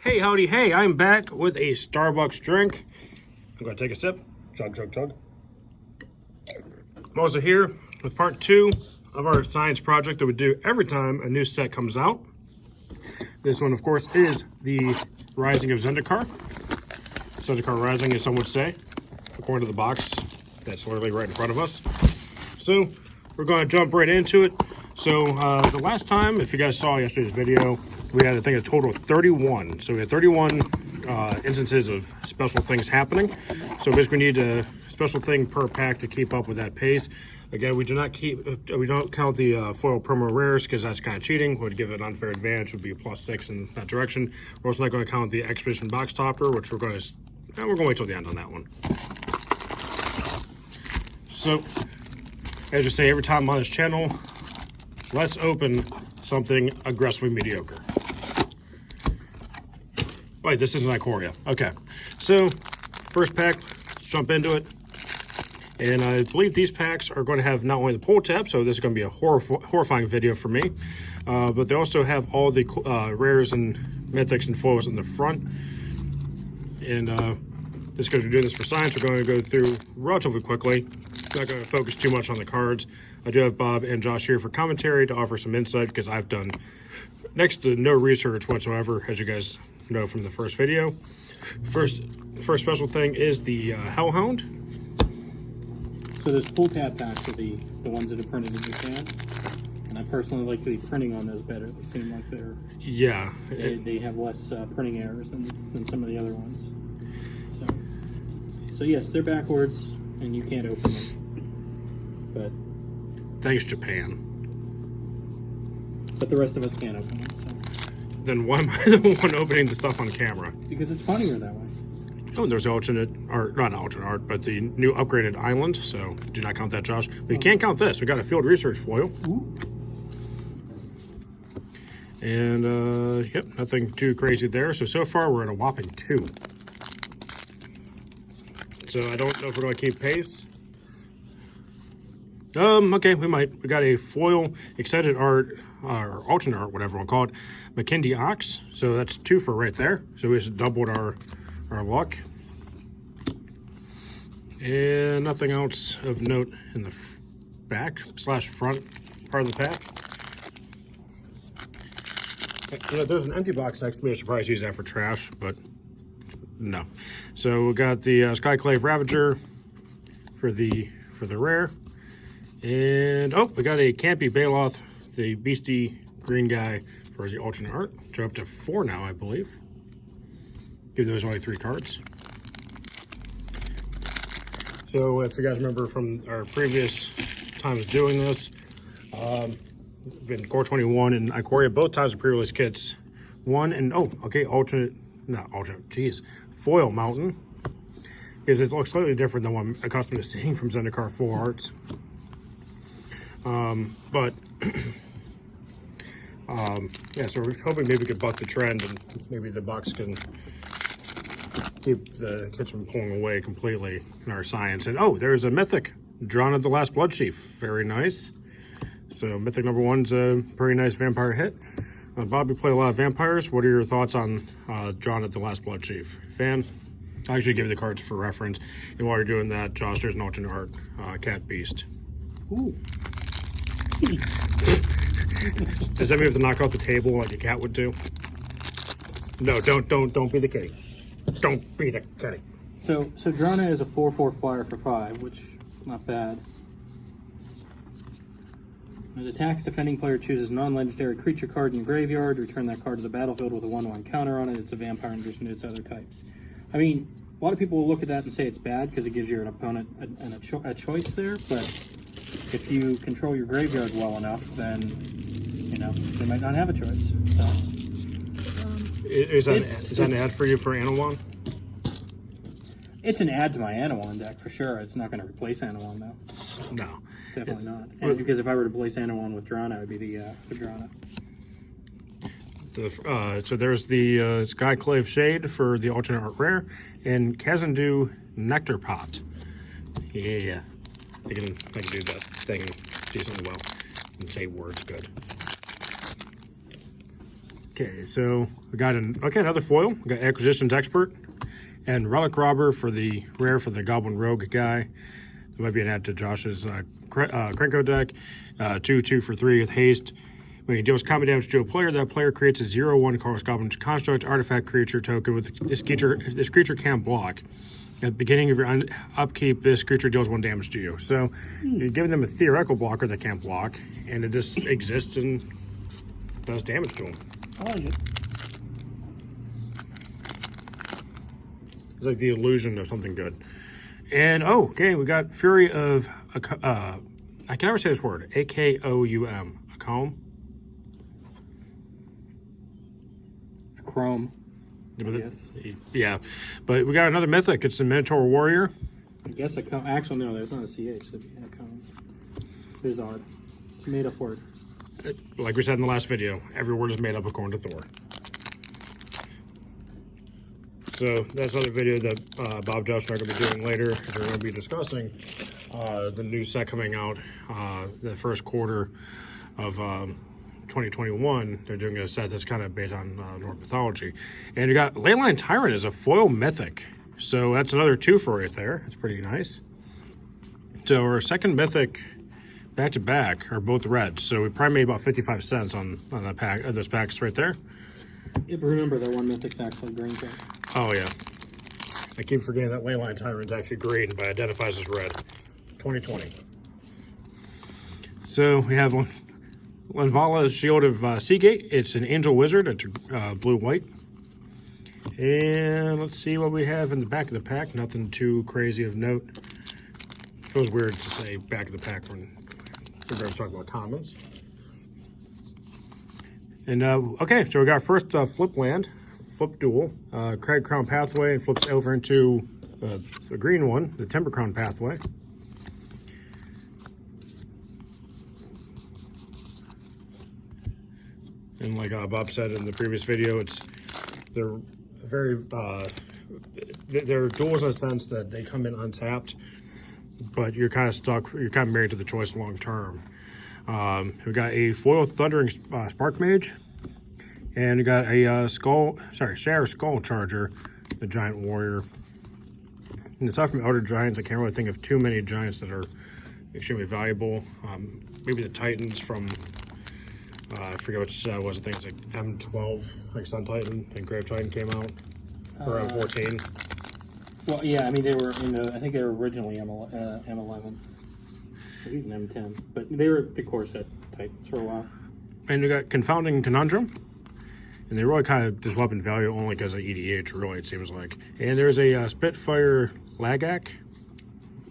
Hey, howdy, hey, I'm back with a Starbucks drink. I'm gonna take a sip. Chug, chug, chug. I'm also here with part 2 of our science project that we do every time a new set comes out. This one, of course, is the Rising of Zendikar. Zendikar Rising, as some would say, according to the box that's literally right in front of us. So, we're gonna jump right into it. So, the last time, if you guys saw yesterday's video, we had, I think, a total of 31. So we had 31 instances of special things happening. So basically we need a special thing per pack to keep up with that pace. Again, we don't count the foil promo rares because that's kind of cheating. Would give it an unfair advantage, would be a +6 in that direction. We're also not going to count the Expedition box topper, which we're going to wait till the end on that one. So, as I say every time on this channel, let's open something aggressively mediocre. Wait, this isn't Ikoria. Okay, so first pack, let's jump into it. And I believe these packs are going to have not only the pull tab, so this is going to be a horrifying video for me, but they also have all the rares and mythics and foils in the front. And just because we're doing this for science, we're going to go through relatively quickly. Not going to focus too much on the cards. I do have Bob and Josh here for commentary to offer some insight because I've done next to no research whatsoever, as you guys know from the first video. First special thing is the Hellhound. So those pull tab packs are the ones that are printed in Japan, and I personally like the printing on those better. They seem like they have less printing errors than some of the other ones. So yes, they're backwards, and you can't open them. But thanks, Japan. But the rest of us can't open them. So. Then why am I the one opening the stuff on camera? Because it's funnier that way. Oh, there's alternate art, not alternate art, but the new upgraded island. So do not count that, Josh. But you can't count this. We got a field research foil. Ooh. And yep, nothing too crazy there. So far we're at a whopping 2. So I don't know if we're going to keep pace. Okay, we might. We got a foil excited art, or alternate art, whatever we'll call it, McKindy Ox. So that's 2 for right there. So we just doubled our luck. And nothing else of note in the back / front part of the pack. You know, there's an empty box next to me. I'm surprised to use that for trash, but no. So we got the Skyclave Ravager for the rare. And oh, we got a Campy Baloth, the beastie green guy for the alternate art. So up to 4 now, I believe. Give those only 3 cards. So if you guys remember from our previous times doing this, been Core 21 and Ikoria, both times of pre-release kits. One and foil mountain, because it looks slightly different than what I'm accustomed to seeing from Zendikar full arts. Yeah, so we're hoping maybe we could buck the trend and maybe the box can keep the kits from pulling away completely in our science. And oh, there's a mythic, Drawn at the Last Blood Chief. Very nice. So mythic number 1's a pretty nice vampire hit. Bob, you play a lot of vampires. What are your thoughts on Drawn at the Last Blood Chief? Fan? I'll actually give you the cards for reference. And while you're doing that, Josh, there's an alternate art, Cat Beast. Ooh. Does that mean we have to knock off the table like a cat would do? No, don't be the kitty. Don't be the kitty. So Drana is a 4/4 flyer for 5, which is not bad. When the tax defending player chooses non-legendary creature card in your graveyard, return that card to the battlefield with a 1/1 counter on it. It's a vampire in addition to its other types. I mean, a lot of people will look at that and say it's bad because it gives your opponent a choice there, but if you control your graveyard well enough, then, you know, they might not have a choice. So, is that an ad for you for Anawan? It's an add to my Anawan deck for sure. It's not going to replace Anawan though. No. Definitely not. And because if I were to place Anawan with Drana, it would be the Drana. So there's the Skyclave Shade for the alternate art rare, and Kazandu Nectar Pot. Yeah. I can do that thing decently well and say words good. Okay, so we got another foil. We got Acquisitions Expert and Relic Robber for the rare for the Goblin Rogue guy. There might be an add to Josh's Krenko deck. 2/2 for 3 with haste. When he deals combat damage to a player, that player creates a 0/1 Chorus Goblin construct artifact creature token with this creature can't block. At the beginning of your upkeep, this creature deals 1 damage to you. So you're giving them a theoretical blocker that can't block, and it just exists and does damage to them. I like it. It's like the illusion of something good. And okay, we got Fury of I can never say this word. Akoum. Akoum. Chrome. Yes. Yeah, but we got another mythic. It's the Minotaur Warrior. I guess actually, no, there's not a CH. It'd be a cone. There's art. It's made up word. Like we said in the last video, every word is made up according to Thor. So that's another video that Bob, Josh, and I are going to be doing later. We're going to be discussing the new set coming out the first quarter of 2021. They're doing a set that's kind of based on Norse mythology. And you got Leyline Tyrant as a foil mythic. So that's another 2 for right there. It's pretty nice. So our second mythic back to back are both red. So we probably made about 55 cents on that pack, those packs right there. Yeah, but remember that one mythic's actually green. Oh yeah. I keep forgetting that Leyline Tyrant's actually green, but identifies as red. 2020. So we have Lanvala Shield of Seagate. It's an Angel Wizard. It's blue-white. And let's see what we have in the back of the pack. Nothing too crazy of note. Feels weird to say back of the pack when we're going to talk about commons. And okay, so we got first flip land, flip duel. Craig Crown Pathway, and flips over into the green one, the Timber Crown Pathway. And like Bob said in the previous video, they're very they're duels in a sense that they come in untapped, but you're kind of stuck. You're kind of married to the choice long term. We got a foil Thundering Spark Mage, and we got a Share Skull Charger, the Giant Warrior. And aside from Elder Giants, I can't really think of too many giants that are extremely valuable. Maybe the Titans from. I forget what set was. I think it's like M12, like Sun Titan and Grave Titan came out, or M14. Well, yeah, I mean they were I think they were originally M11, maybe even M10, but they were the core set Titans for a while. And we got Confounding Conundrum, and they really kind of just weapon value only because of EDH. Really, it seems like. And there's a Spitfire Lagak.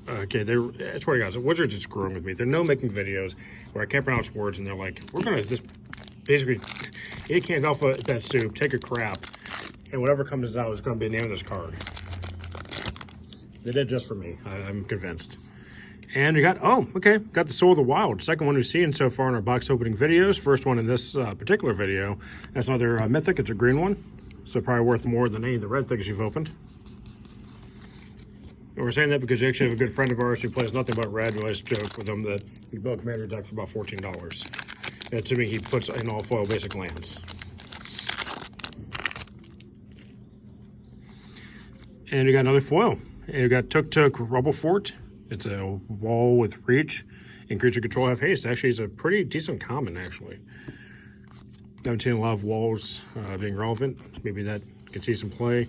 Okay, I swear to God, the Wizards are screwing with me. They're making videos where I can't pronounce words, and they're like, we're going to just basically eat canned alpha that soup, take a crap, and whatever comes out is going to be the name of this card. They did just for me, I'm convinced. And we got, got the Soul of the Wild. Second one we've seen so far in our box opening videos. First one in this particular video. That's another mythic. It's a green one, so probably worth more than any of the red things you've opened. And we're saying that because you actually have a good friend of ours who plays nothing but red. We always joke with him that he built a commander deck for about $14. And to me, he puts in all foil basic lands. And we got another foil. And we got Tuk Rubble Fort. It's a wall with reach and creature control have haste. Actually, it's a pretty decent common, actually. Haven't seen a lot of walls being relevant. Maybe that can see some play.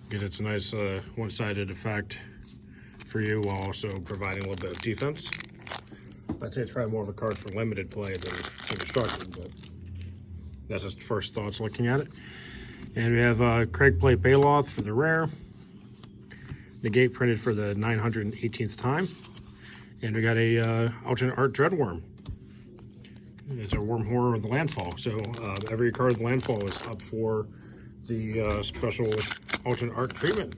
Because it's a nice one-sided effect for you while also providing a little bit of defense. I'd say it's probably more of a card for limited play than constructed, but that's just first thoughts looking at it. And we have Craig Plate Baloth for the rare. Negate printed for the 918th time. And we got a alternate art Dreadworm. It's a Worm Horror of the Landfall. So every card of the Landfall is up for the special alternate art treatment.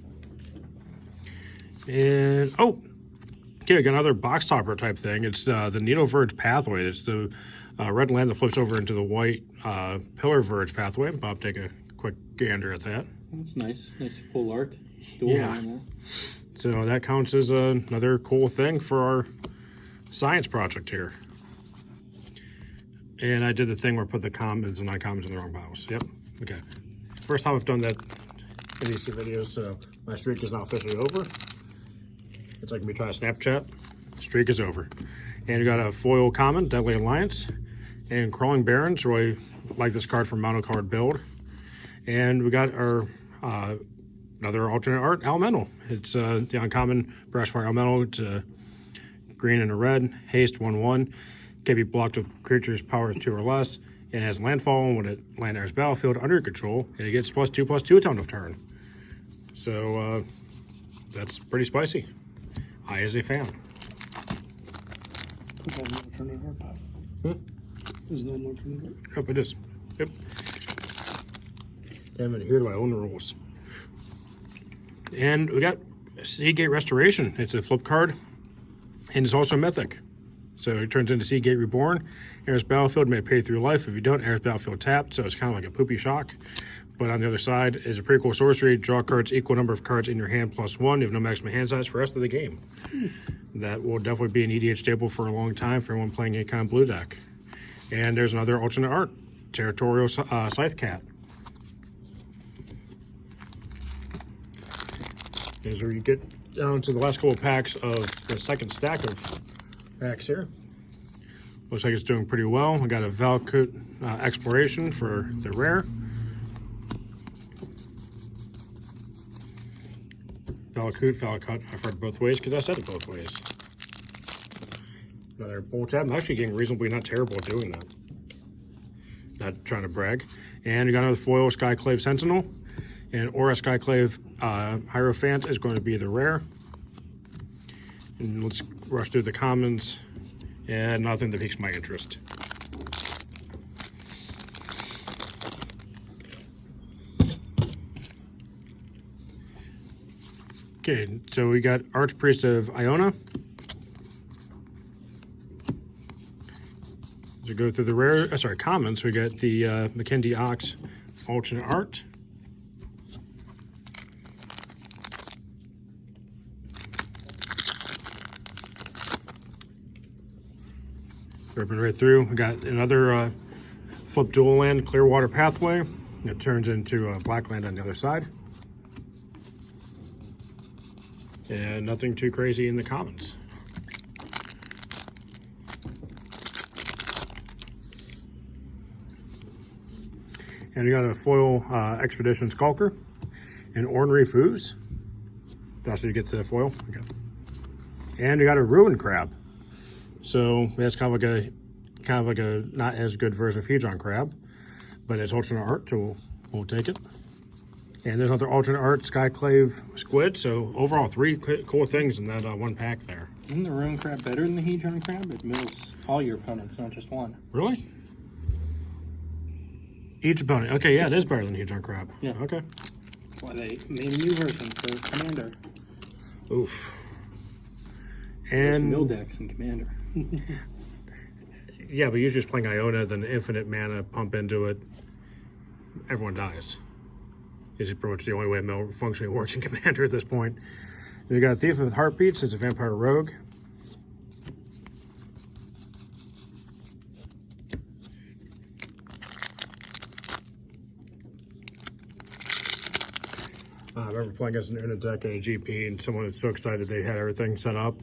And okay, we got another box topper type thing. It's the Needle Verge Pathway. It's the red land that flips over into the white Pillar Verge Pathway. Bob, take a quick gander at that. That's nice. Nice full art. Dual line there. So that counts as another cool thing for our science project here. And I did the thing where I put the commons and non-commons in the wrong piles. Yep. Okay. First time I've done that in these two videos, so my streak is now officially over. It's like me trying to Snapchat. Streak is over. And we got a foil common, Deadly Alliance, and Crawling Barons. Really like this card for mono card build. And we got our another alternate art, Elemental. It's the uncommon Brushfire Elemental. It's green and a red, haste 1/1. Can be blocked with creatures power 2 or less. And has landfall when it land enters battlefield under your control, and it gets +2/+2 until end of turn. So that's pretty spicy. I is a fan. There's no alternative. Yep, it is. Yep. Damn it, here do I own the rules. And we got Seagate Restoration. It's a flip card, and it's also mythic. So it turns into Seagate Reborn. Enters battlefield, may pay through life. If you don't, enters battlefield tapped, so it's kind of like a poopy shock. But on the other side is a pretty cool sorcery. Draw cards, equal number of cards in your hand +1. You have no maximum hand size for the rest of the game. That will definitely be an EDH staple for a long time for anyone playing any kind of blue deck. And there's another alternate art, Territorial Scythe Cat. As we get down to the last couple of packs of the second stack of packs here. Looks like it's doing pretty well. We got a Valakut Exploration for the rare. Valakut, I've heard both ways because I said it both ways. Another Bolt Tab. I'm actually getting reasonably not terrible at doing that. Not trying to brag. And we got another foil Skyclave Sentinel. And Aura Skyclave Hierophant is going to be the rare. And let's rush through the commons. And nothing that piques my interest. Okay, so we got Archpriest of Iona. As we go through the rare, commons, we got the Mackendy Ox alternate art. Ripping right through. We got another flip dual land Clearwater Pathway. It turns into black land on the other side. And nothing too crazy in the commons. And we got a foil Expedition Skulker and Ornery Foos. That's how you get to the foil. Okay. And we got a Ruin Crab. So that's kind of like a not as good version of Hedron Crab, but it's alternate art, so we'll take it. And there's another alternate art, Skyclave Squid. So overall, 3 cool things in that one pack there. Isn't the Ruin Crab better than the Hedron Crab? It mills all your opponents, not just one. Really? Each opponent. Okay, yeah, it is better than Hedron Crab. Yeah. Okay. That's why they made a new version for Commander. Oof. There's And mill decks in Commander. yeah, but you're just playing Iona, then infinite mana, pump into it, everyone dies. Is pretty much the only way mill functionally works in Commander at this point. We got Thief of Heartbeats. It's a vampire rogue. I remember playing as an Una deck and a GP, and someone was so excited they had everything set up,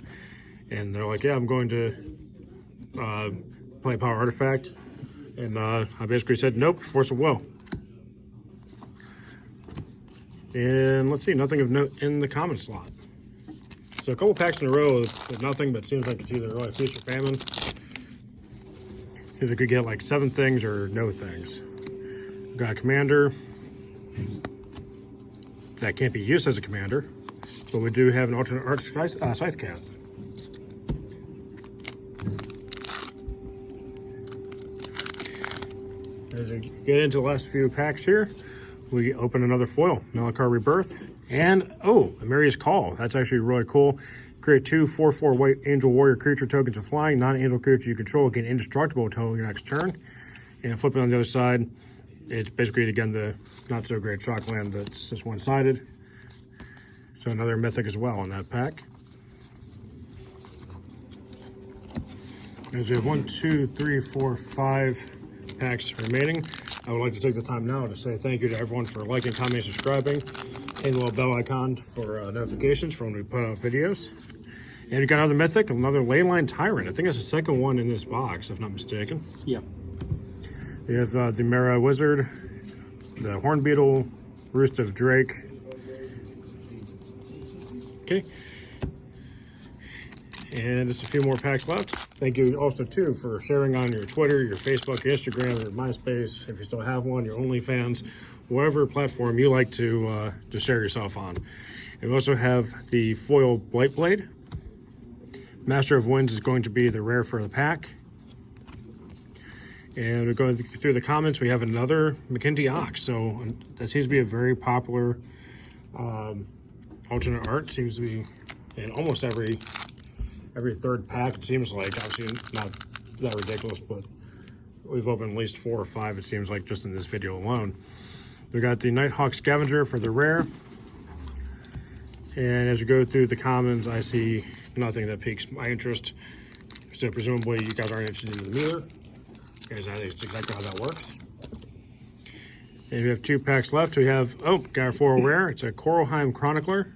and they're like, "Yeah, I'm going to play Power Artifact," and I basically said, "Nope, Force of Will." And let's see, nothing of note in the common slot. So a couple packs in a row with nothing, but seems like it's either really feast or famine. Seems like we get like 7 things or no things. We've got a commander. That can't be used as a commander, but we do have an alternate art Scythe Cat. As we get into the last few packs here, we open another foil, Malakar Rebirth, and oh, Amaria's Call. That's actually really cool. Create 2 4/4 white Angel Warrior creature tokens of flying. Non-angel creature you control gain indestructible until your next turn. And flipping on the other side, it's basically, again, the not so great shock land that's just one-sided. So another mythic as well in that pack. As we have 1, 2, 3, 4, 5 packs remaining, I would like to take the time now to say thank you to everyone for liking, commenting, subscribing, and the little bell icon for notifications for when we put out videos. And we got another Mythic, another Leyline Tyrant. I think it's the second one in this box, if not mistaken. Yeah. We have the Mara Wizard, the Horn Beetle, Roost of Drake. Okay. And just a few more packs left. Thank you also, too, for sharing on your Twitter, your Facebook, your Instagram, your MySpace, if you still have one, your OnlyFans, whatever platform you like to share yourself on. And we also have the foil Blight Blade. Master of Winds is going to be the rare for the pack. And we're going through the comments. We have another McKinty Ox. So that seems to be a very popular alternate art. Seems to be in almost every third pack, it seems like. Obviously not that ridiculous, but we've opened at least 4 or 5, it seems like, just in this video alone. We got the Nighthawk Scavenger for the rare. And as you go through the commons, I see nothing that piques my interest. So presumably you guys aren't interested in the meter, because that is exactly how that works. And we have 2 packs left. We have, got our foil rare. It's a Coralheim Chronicler.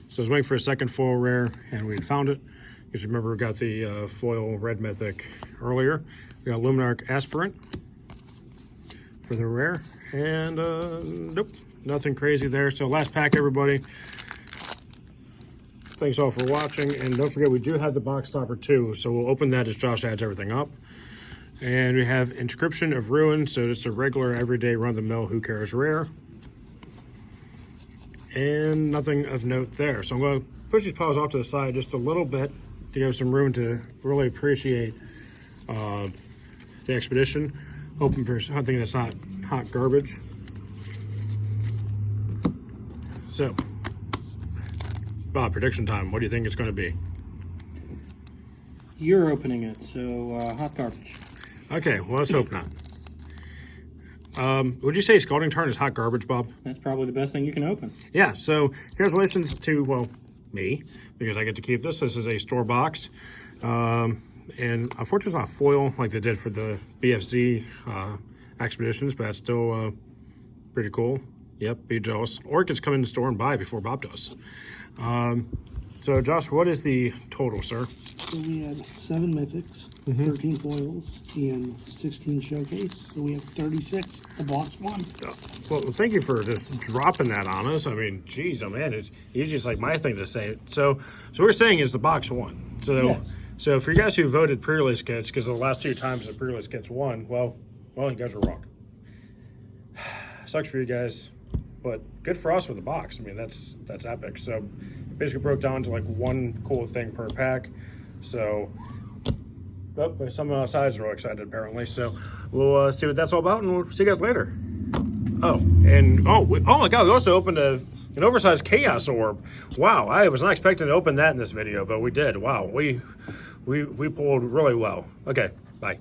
So I was waiting for a second foil rare, and we had found it. Because remember, we got the foil red mythic earlier. We got Luminarch Aspirant for the rare. And nope, nothing crazy there. So last pack, everybody. Thanks all for watching. And don't forget, we do have the box topper too. So we'll open that as Josh adds everything up. And we have Inscription of Ruin. So just a regular, everyday, run-of-the-mill, who cares rare. And nothing of note there. So I'm going to push these piles off to the side just a little bit to give some room to really appreciate the expedition. Hoping for something that's not hot garbage. So, Bob, prediction time. What do you think it's going to be? You're opening it, so hot garbage. Okay, well, let's hope not. Would you say Scalding Tarn is hot garbage, Bob? That's probably the best thing you can open. Yeah, so congratulations to, well, me, because I get to keep this. This is a store box. And unfortunately, it's not foil like they did for the BFZ expeditions, but that's still pretty cool. Yep, be jealous. Or it gets come in the store and buy before Bob does. So, Josh, what is the total, sir? So we had 7 mythics, 13 foils, and 16 showcase. So we have 36. The box won. Well, thank you for just dropping that on us. I mean, geez, oh man, it's usually just like my thing to say. So what we're saying is the box won. So, yes. So for you guys who voted pre-release kits, because the last 2 times the pre-release kits won, well, you guys are wrong. Sucks for you guys, but good for us with the box. I mean, that's epic. So it basically broke down to like 1 cool thing per pack. So, some sides are all excited apparently. So we'll see what that's all about, and we'll see you guys later. Oh my God! We also opened an oversized Chaos Orb. Wow, I was not expecting to open that in this video, but we did. Wow, we pulled really well. Okay, bye.